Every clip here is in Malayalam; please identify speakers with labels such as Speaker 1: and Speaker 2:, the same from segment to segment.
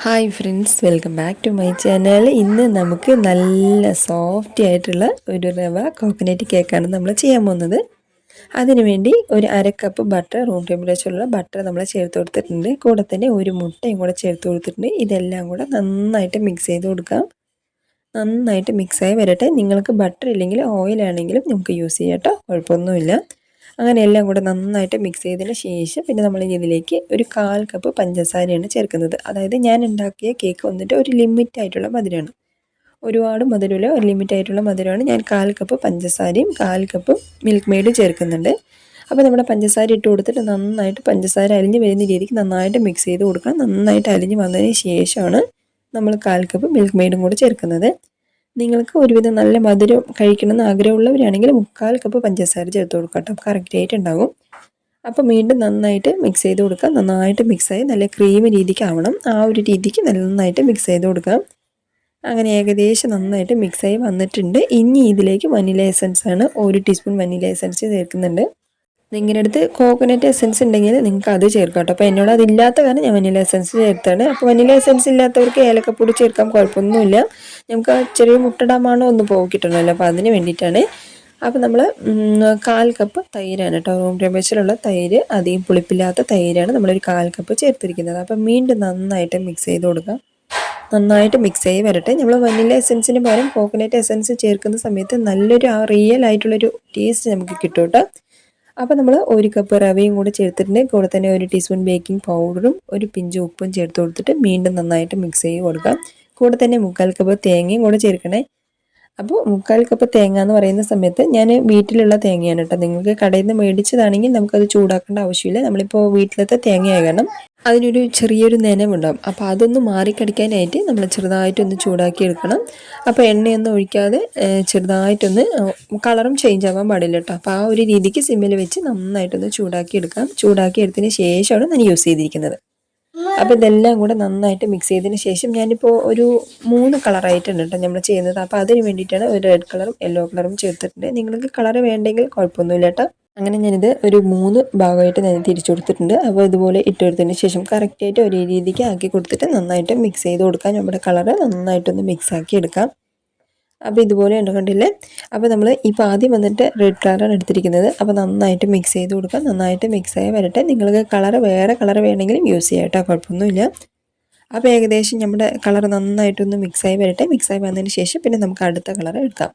Speaker 1: Hi friends, welcome back to my channel. ഇന്ന് നമുക്ക് നല്ല സോഫ്റ്റി ആയിട്ടുള്ള ഒരു റവ കോക്കനട്ട് കേക്കാണ് നമ്മൾ ചെയ്യാൻ പോകുന്നത്. അതിനുവേണ്ടി ഒരു അരക്കപ്പ് ബട്ടർ, റൂം ടെമ്പറേച്ചറുള്ള ബട്ടർ നമ്മൾ ചേർത്ത് കൊടുത്തിട്ടുണ്ട്. കൂടെ തന്നെ ഒരു മുട്ടയും കൂടെ ചേർത്ത് കൊടുത്തിട്ടുണ്ട്. ഇതെല്ലാം കൂടെ നന്നായിട്ട് മിക്സ് ചെയ്ത് കൊടുക്കാം. നന്നായിട്ട് മിക്സായി വരട്ടെ. നിങ്ങൾക്ക് ബട്ടർ ഇല്ലെങ്കിൽ ഓയിലാണെങ്കിലും നമുക്ക് യൂസ് ചെയ്യാം കേട്ടോ, കുഴപ്പമൊന്നുമില്ല. അങ്ങനെ എല്ലാം കൂടെ നന്നായിട്ട് മിക്സ് ചെയ്തതിന് ശേഷം പിന്നെ നമ്മൾ ഇതിലേക്ക് ഒരു 1/4 കപ്പ് പഞ്ചസാരയാണ് ചേർക്കുന്നത്. അതായത് ഞാൻ ഉണ്ടാക്കിയ കേക്ക് വന്നിട്ട് ഒരു ലിമിറ്റായിട്ടുള്ള മധുരമാണ്, ഒരുപാട് മധുരമില്ല, ഒരു ലിമിറ്റായിട്ടുള്ള മധുരമാണ്. ഞാൻ 1/4 കപ്പ് പഞ്ചസാരയും 1/4 കപ്പ് മിൽക്ക് മെയ്ഡും ചേർക്കുന്നുണ്ട്. അപ്പോൾ നമ്മുടെ പഞ്ചസാര ഇട്ട് കൊടുത്തിട്ട് നന്നായിട്ട് പഞ്ചസാര അലിഞ്ഞ് വരുന്ന രീതിക്ക് നന്നായിട്ട് മിക്സ് ചെയ്ത് കൊടുക്കണം. നന്നായിട്ട് അലിഞ്ഞ് വന്നതിന് ശേഷമാണ് നമ്മൾ 1/4 കപ്പ് മിൽക്ക് മെയ്ഡും കൂടി ചേർക്കുന്നത്. നിങ്ങൾക്ക് ഒരുവിധം നല്ല മധുരം കഴിക്കണമെന്ന് ആഗ്രഹമുള്ളവരാണെങ്കിൽ 1/4 കപ്പ് പഞ്ചസാര ചേർത്ത് കൊടുക്കാം കേട്ടോ, കറക്റ്റായിട്ട് ഉണ്ടാകും. അപ്പോൾ വീണ്ടും നന്നായിട്ട് മിക്സ് ചെയ്ത് കൊടുക്കാം. നന്നായിട്ട് മിക്സായി നല്ല ക്രീം രീതിക്കാവണം, ആ ഒരു രീതിക്ക് നന്നായിട്ട് മിക്സ് ചെയ്ത് കൊടുക്കാം. അങ്ങനെ ഏകദേശം നന്നായിട്ട് മിക്സായി വന്നിട്ടുണ്ട്. ഇനി ഇതിലേക്ക് വനില എസൻസ് ആണ്, 1 ടീസ്പൂൺ വനില എസൻസ് ചേർക്കുന്നുണ്ട്. നിങ്ങളുടെ അടുത്ത് കോക്കനട്ട് എസൻസ് ഉണ്ടെങ്കിൽ നിങ്ങൾക്ക് അത് ചേർക്കാം കേട്ടോ. അപ്പോൾ എന്നോട് അതില്ലാത്ത കാരണം ഞാൻ വനില എസൻസ് ചേർത്താണ്. അപ്പോൾ വനില എസൻസ് ഇല്ലാത്തവർക്ക് ഏലക്കപ്പൊടി ചേർക്കാം, കുഴപ്പമൊന്നുമില്ല. നമുക്ക് ആ ചെറിയ മുട്ടടാമാണോ ഒന്ന് പോകിട്ടുണ്ടല്ലോ, അപ്പോൾ അതിന് വേണ്ടിയിട്ടാണ്. അപ്പോൾ നമ്മൾ 1/4 കപ്പ് തൈരാണ് കേട്ടോ, റൂം ടെമ്പറേച്ചറിലുള്ള തൈര്, അധികം പുളിപ്പില്ലാത്ത തൈരാണ് നമ്മളൊരു 1/4 കപ്പ് ചേർത്തിരിക്കുന്നത്. അപ്പം വീണ്ടും നന്നായിട്ട് മിക്സ് ചെയ്ത് കൊടുക്കാം. നന്നായിട്ട് മിക്സ് ചെയ്ത് വരട്ടെ. നമ്മൾ വനില എസൻസിന് പകരം കോക്കനട്ട് എസൻസ് ചേർക്കുന്ന സമയത്ത് നല്ലൊരു ആ റിയൽ ആയിട്ടുള്ളൊരു ടേസ്റ്റ് നമുക്ക് കിട്ടും കേട്ടോ. അപ്പോൾ നമ്മൾ 1 കപ്പ് റവയും കൂടെ ചേർത്തിട്ടുണ്ട്. കൂടെ തന്നെ 1 ടീസ്പൂൺ ബേക്കിംഗ് പൗഡറും ഒരു പിഞ്ച് ഉപ്പും ചേർത്ത് കൊടുത്തിട്ട് വീണ്ടും നന്നായിട്ട് മിക്സ് ചെയ്ത് കൊടുക്കാം. കൂടെ തന്നെ 1/4 കപ്പ് തേങ്ങയും കൂടെ ചേർക്കണേ. അപ്പോൾ 1/4 കപ്പ് തേങ്ങ എന്ന് പറയുന്ന സമയത്ത് ഞാൻ വീട്ടിലുള്ള തേങ്ങയാണ് കേട്ടോ. നിങ്ങൾക്ക് കടയിൽ നിന്ന് മേടിച്ചതാണെങ്കിൽ നമുക്കത് ചൂടാക്കേണ്ട ആവശ്യമില്ല. നമ്മളിപ്പോൾ വീട്ടിലത്തെ തേങ്ങയായ കാരണം അതിനൊരു ചെറിയൊരു നനവുണ്ടാകും. അപ്പോൾ അതൊന്ന് മാറിക്കടിക്കാനായിട്ട് നമ്മൾ ചെറുതായിട്ടൊന്ന് ചൂടാക്കി എടുക്കണം. അപ്പോൾ എണ്ണയൊന്നും ഒഴിക്കാതെ ചെറുതായിട്ടൊന്ന്, കളറും ചേഞ്ച് ആവാൻ പാടില്ല കേട്ടോ. അപ്പോൾ ആ ഒരു രീതിക്ക് സിമ്മിൽ വെച്ച് നന്നായിട്ടൊന്ന് ചൂടാക്കി എടുക്കാം. ചൂടാക്കി എടുത്തതിന് ശേഷമാണ് ഞാൻ യൂസ് ചെയ്തിരിക്കുന്നത്. അപ്പോൾ ഇതെല്ലാം കൂടെ നന്നായിട്ട് മിക്സ് ചെയ്തതിന് ശേഷം ഞാനിപ്പോൾ ഒരു 3 കളറായിട്ടുണ്ട് കേട്ടോ നമ്മൾ ചെയ്യുന്നത്. അപ്പോൾ അതിന് വേണ്ടിയിട്ടാണ് ഒരു റെഡ് കളറും യെല്ലോ കളറും ചേർത്തിട്ടുണ്ട്. നിങ്ങൾക്ക് കളർ വേണ്ടെങ്കിൽ കുഴപ്പമൊന്നുമില്ല കേട്ടോ. അങ്ങനെ ഞാനിത് ഒരു 3 ഭാഗമായിട്ട് ഞാൻ തിരിച്ചു കൊടുത്തിട്ടുണ്ട്. അപ്പോൾ ഇതുപോലെ ഇട്ട് കൊടുത്തതിന് ശേഷം കറക്റ്റായിട്ട് ഒരേ രീതിക്ക് ആക്കി കൊടുത്തിട്ട് നന്നായിട്ട് മിക്സ് ചെയ്ത് കൊടുക്കാം. നമ്മുടെ കളറ് നന്നായിട്ടൊന്ന് മിക്സ് ആക്കി എടുക്കാം. അപ്പോൾ ഇതുപോലെ കണ്ടില്ലേ. അപ്പോൾ നമ്മൾ ഇപ്പോൾ ആദ്യം വന്നിട്ട് റെഡ് കളറാണ് എടുത്തിരിക്കുന്നത്. അപ്പോൾ നന്നായിട്ട് മിക്സ് ചെയ്ത് കൊടുക്കാം. നന്നായിട്ട് മിക്സായി വരട്ടെ. നിങ്ങൾക്ക് വേറെ കളർ വേണമെങ്കിലും യൂസ് ചെയ്യാം കേട്ടോ, കുഴപ്പമൊന്നുമില്ല. അപ്പോൾ ഏകദേശം നമ്മുടെ കളർ നന്നായിട്ടൊന്ന് മിക്സായി വരട്ടെ. മിക്സായി വന്നതിന് ശേഷം പിന്നെ നമുക്ക് അടുത്ത കളർ എടുക്കാം.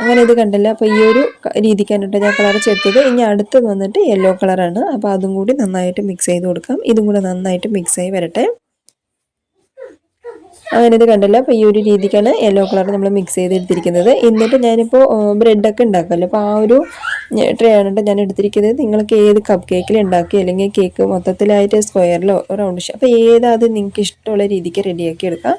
Speaker 1: അങ്ങനെ ഇത് കണ്ടില്ല. അപ്പോൾ ഈ ഒരു രീതിക്കാണ് കേട്ടോ ഞാൻ കളർ ചേർത്തത്. ഇനി അടുത്തത് വന്നിട്ട് യെല്ലോ കളറാണ്. അപ്പോൾ അതും കൂടി നന്നായിട്ട് മിക്സ് ചെയ്ത് കൊടുക്കാം. ഇതും കൂടെ നന്നായിട്ട് മിക്സായി വരട്ടെ. അങ്ങനെ ഇത് കണ്ടല്ലോ. അപ്പോൾ ഈ ഒരു രീതിക്കാണ് യെല്ലോ കളർ നമ്മൾ മിക്സ് ചെയ്തെടുത്തിരിക്കുന്നത്. എന്നിട്ട് ഞാനിപ്പോൾ ബ്രെഡൊക്കെ ഉണ്ടാക്കുമല്ലോ, അപ്പോൾ ആ ഒരു ട്രേ ആണ് കേട്ടോ ഞാൻ എടുത്തിരിക്കുന്നത്. നിങ്ങൾക്ക് ഏത് കപ്പ് കേക്കിൽ ഉണ്ടാക്കി, അല്ലെങ്കിൽ കേക്ക് മൊത്തത്തിലായിട്ട് സ്ക്വയറിലോ റൗണ്ട് അപ്പോൾ ഏതാത് നിങ്ങൾക്ക് ഇഷ്ടമുള്ള രീതിക്ക് റെഡിയാക്കി എടുക്കാം.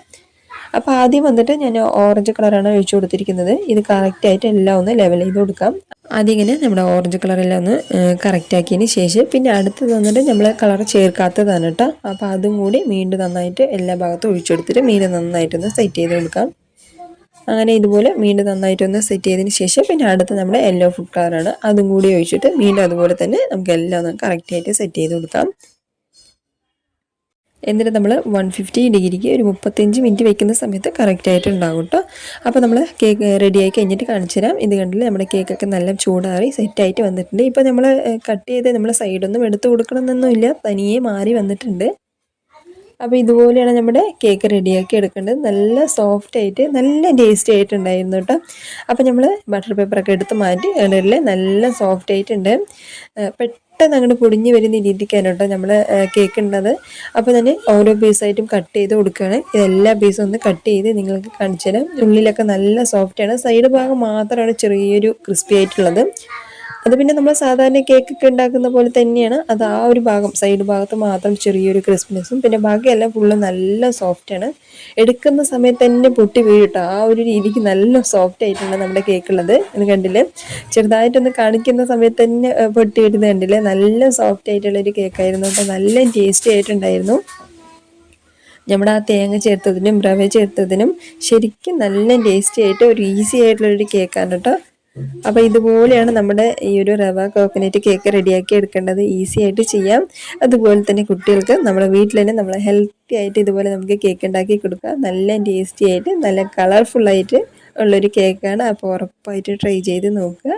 Speaker 1: അപ്പോൾ ആദ്യം വന്നിട്ട് ഞാൻ ഓറഞ്ച് കളറാണ് ഒഴിച്ചു കൊടുത്തിരിക്കുന്നത്. ഇത് കറക്റ്റായിട്ട് എല്ലാം ഒന്ന് ലെവൽ ചെയ്ത് കൊടുക്കാം. ആദ്യം ഇങ്ങനെ നമ്മുടെ ഓറഞ്ച് കളറെല്ലാം ഒന്ന് കറക്റ്റാക്കിയതിന് ശേഷം പിന്നെ അടുത്ത് വന്നിട്ട് നമ്മൾ കളർ ചേർക്കാത്തതാണ് കേട്ടോ. അപ്പോൾ അതും കൂടി വീണ്ടും നന്നായിട്ട് എല്ലാ ഭാഗത്തും ഒഴിച്ചെടുത്തിട്ട് വീണ്ടും നന്നായിട്ടൊന്ന് സെറ്റ് ചെയ്ത് കൊടുക്കാം. അങ്ങനെ ഇതുപോലെ വീണ്ടും നന്നായിട്ടൊന്ന് സെറ്റ് ചെയ്തതിന് ശേഷം പിന്നെ അടുത്ത് നമ്മുടെ യെല്ലോ ഫുഡ് കളറാണ്, അതും കൂടി ഒഴിച്ചിട്ട് വീണ്ടും അതുപോലെ തന്നെ നമുക്ക് എല്ലാം ഒന്ന് കറക്റ്റായിട്ട് സെറ്റ് ചെയ്ത് കൊടുക്കാം. എന്നിട്ട് നമ്മൾ 150 ഡിഗ്രിക്ക് ഒരു 35 മിനിറ്റ് വെക്കുന്ന സമയത്ത് കറക്റ്റായിട്ട് ഉണ്ടാകും കേട്ടോ. അപ്പോൾ നമ്മൾ കേക്ക് റെഡിയായി കഴിഞ്ഞിട്ട് കാണിച്ചു തരാം. ഇത് കണ്ടില്ല, നമ്മുടെ കേക്കൊക്കെ നല്ല ചൂടാറി സെറ്റായിട്ട് വന്നിട്ടുണ്ട്. ഇപ്പോൾ നമ്മൾ കട്ട് ചെയ്ത് നമ്മൾ സൈഡൊന്നും എടുത്ത് കൊടുക്കണമെന്നൊന്നുമില്ല, തനിയെ മാറി വന്നിട്ടുണ്ട്. അപ്പോൾ ഇതുപോലെയാണ് നമ്മുടെ കേക്ക് റെഡിയാക്കി എടുക്കേണ്ടത്. നല്ല സോഫ്റ്റായിട്ട് നല്ല ടേസ്റ്റി ആയിട്ടുണ്ടായിരുന്നു കേട്ടോ. അപ്പോൾ നമ്മൾ ബട്ടർ പേപ്പറൊക്കെ എടുത്ത് മാറ്റി കണ്ടില്ലേ, നല്ല സോഫ്റ്റായിട്ടുണ്ട്. പെട്ടെന്ന് അങ്ങോട്ട് പൊടിഞ്ഞ് വരുന്ന രീതിക്കാണ് കേട്ടോ നമ്മൾ കേക്ക് ഉണ്ടത്. അപ്പോൾ തന്നെ ഓരോ പീസായിട്ടും കട്ട് ചെയ്ത് കൊടുക്കുകയാണ്. ഇതെല്ലാ പീസും ഒന്ന് കട്ട് ചെയ്ത് നിങ്ങൾക്ക് കാണിച്ചു തരാം. ഉള്ളിലൊക്കെ നല്ല സോഫ്റ്റാണ്, സൈഡ് ഭാഗം മാത്രമാണ് ചെറിയൊരു ക്രിസ്പി ആയിട്ടുള്ളത്. അത് പിന്നെ നമ്മൾ സാധാരണ കേക്കൊക്കെ ഉണ്ടാക്കുന്ന പോലെ തന്നെയാണ്. അത് ആ ഒരു ഭാഗം സൈഡ് ഭാഗത്ത് മാത്രം ചെറിയൊരു ക്രിസ്പിനെസ്സും, പിന്നെ ബാക്കിയെല്ലാം ഫുള്ള് നല്ല സോഫ്റ്റാണ്. എടുക്കുന്ന സമയത്ത് തന്നെ പൊട്ടി വീഴട്ടോ, ആ ഒരു രീതിക്ക് നല്ല സോഫ്റ്റ് ആയിട്ടുണ്ട് നമ്മുടെ കേക്കുള്ളത്. ഇത് കണ്ടില്ലേ, ചെറുതായിട്ടൊന്ന് കാണിക്കുന്ന സമയത്ത് തന്നെ പൊട്ടി വരുന്നത് കണ്ടില്ലേ. നല്ല സോഫ്റ്റ് ആയിട്ടുള്ളൊരു കേക്കായിരുന്നു കേട്ടോ, നല്ല ടേസ്റ്റി ആയിട്ടുണ്ടായിരുന്നു. നമ്മുടെ ആ തേങ്ങ ചേർത്തതിനും റവ ചേർത്തതിനും ശരിക്കും നല്ല ടേസ്റ്റി ആയിട്ട് ഒരു ഈസി ആയിട്ടുള്ളൊരു കേക്കാണ് കേട്ടോ. അപ്പോൾ ഇതുപോലെയാണ് നമ്മുടെ ഈ ഒരു റവ കോക്കനറ്റ് കേക്ക് റെഡിയാക്കി എടുക്കേണ്ടത്. ഈസി ആയിട്ട് ചെയ്യാം. അതുപോലെ തന്നെ കുട്ടികൾക്ക് നമ്മുടെ വീട്ടിൽ തന്നെ നമ്മൾ ഹെൽത്തി ആയിട്ട് ഇതുപോലെ നമുക്ക് കേക്ക് ഉണ്ടാക്കി കൊടുക്കാം. നല്ല ടേസ്റ്റി ആയിട്ട് നല്ല കളർഫുള്ളായിട്ട് ഉള്ളൊരു കേക്കാണ്. അപ്പോൾ ഉറപ്പായിട്ട് ട്രൈ ചെയ്ത് നോക്കുക.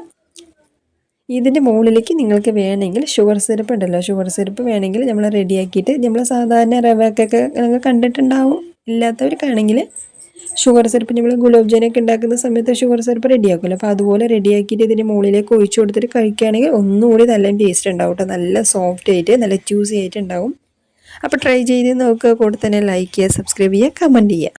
Speaker 1: ഇതിൻ്റെ മുകളിലേക്ക് നിങ്ങൾക്ക് വേണമെങ്കിൽ ഷുഗർ സിറപ്പ് ഉണ്ടല്ലോ, ഷുഗർ സിറപ്പ് വേണമെങ്കിൽ നമ്മൾ റെഡിയാക്കിയിട്ട് നമ്മൾ സാധാരണ റവക്കൊക്കെ നിങ്ങൾ കണ്ടിട്ടുണ്ടാവും. ഇല്ലാത്തവർക്കാണെങ്കിൽ ഷുഗർ സിറപ്പ് നമ്മൾ ഗുലാബ് ജാനൊക്കെ ഉണ്ടാക്കുന്ന സമയത്ത് ഷുഗർ സിറപ്പ് റെഡിയാക്കുമല്ലോ, അപ്പോൾ അതുപോലെ റെഡിയാക്കിയിട്ട് ഇതിൻ്റെ മുകളിലേക്ക് ഒഴിച്ചു കൊടുത്തിട്ട് കഴിക്കുകയാണെങ്കിൽ ഒന്നുകൂടി നല്ല ടേസ്റ്റ് ഉണ്ടാവും കേട്ടോ. നല്ല സോഫ്റ്റ് ആയിട്ട് നല്ല ജ്യൂസി ആയിട്ട് ഉണ്ടാവും. അപ്പോൾ ട്രൈ ചെയ്ത് നോക്കുക. കൂടെ തന്നെ ലൈക്ക് ചെയ്യുക, സബ്സ്ക്രൈബ് ചെയ്യുക, കമൻറ്റ് ചെയ്യുക.